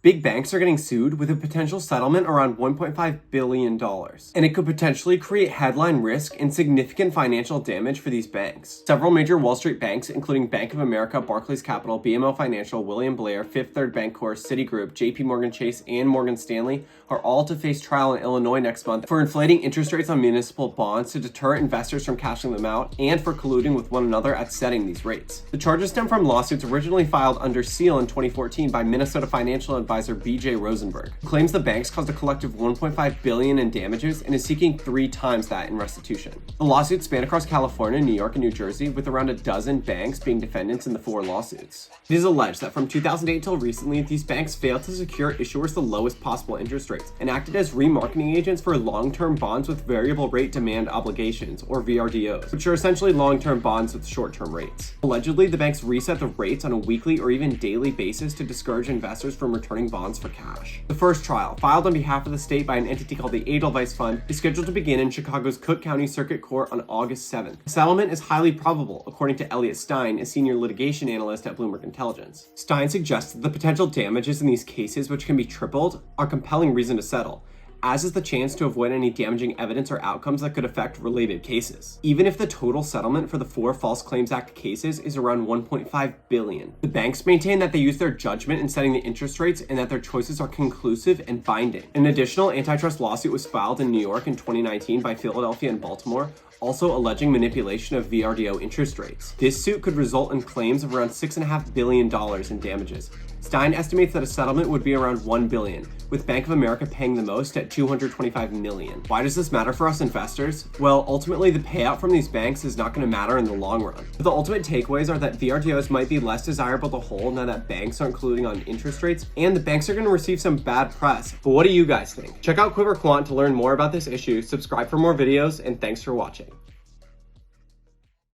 Big banks are getting sued with a potential settlement around $1.5 billion, and it could potentially create headline risk and significant financial damage for these banks. Several major Wall Street banks, including Bank of America, Barclays Capital, BMO Financial, William Blair, Fifth Third Bancorp, Citigroup, JP Morgan Chase, and Morgan Stanley, are all to face trial in Illinois next month for inflating interest rates on municipal bonds to deter investors from cashing them out and for colluding with one another at setting these rates. The charges stem from lawsuits originally filed under seal in 2014 by Minnesota financial advisor B.J. Rosenberg, who claims the banks caused a collective $1.5 billion in damages and is seeking 3 times that in restitution. The lawsuits span across California, New York, and New Jersey, with around a dozen banks being defendants in the 4 lawsuits. It is alleged that from 2008 till recently, these banks failed to secure issuers the lowest possible interest rates and acted as remarketing agents for long-term bonds with variable rate demand obligations, or VRDOs, which are essentially long-term bonds with short-term rates. Allegedly, the banks reset the rates on a weekly or even daily basis to discourage investors from returning bonds for cash. The first trial, filed on behalf of the state by an entity called the Edelweiss Fund, is scheduled to begin in Chicago's Cook County Circuit Court on August 7th. The settlement is highly probable, according to Elliot Stein, a senior litigation analyst at Bloomberg Intelligence. Stein suggests that the potential damages in these cases, which can be tripled, are compelling reason to settle, as is the chance to avoid any damaging evidence or outcomes that could affect related cases. Even if the total settlement for the 4 False Claims Act cases is around $1.5 billion. The banks maintain that they use their judgment in setting the interest rates and that their choices are conclusive and binding. An additional antitrust lawsuit was filed in New York in 2019 by Philadelphia and Baltimore, also alleging manipulation of VRDO interest rates. This suit could result in claims of around $6.5 billion in damages. Stein estimates that a settlement would be around $1 billion, with Bank of America paying the most at $225 million. Why does this matter for us investors? Well, ultimately, the payout from these banks is not going to matter in the long run. But the ultimate takeaways are that VRDOs might be less desirable to hold now that banks aren't colluding on interest rates, and the banks are going to receive some bad press. But what do you guys think? Check out Quiver Quant to learn more about this issue, subscribe for more videos, and thanks for watching.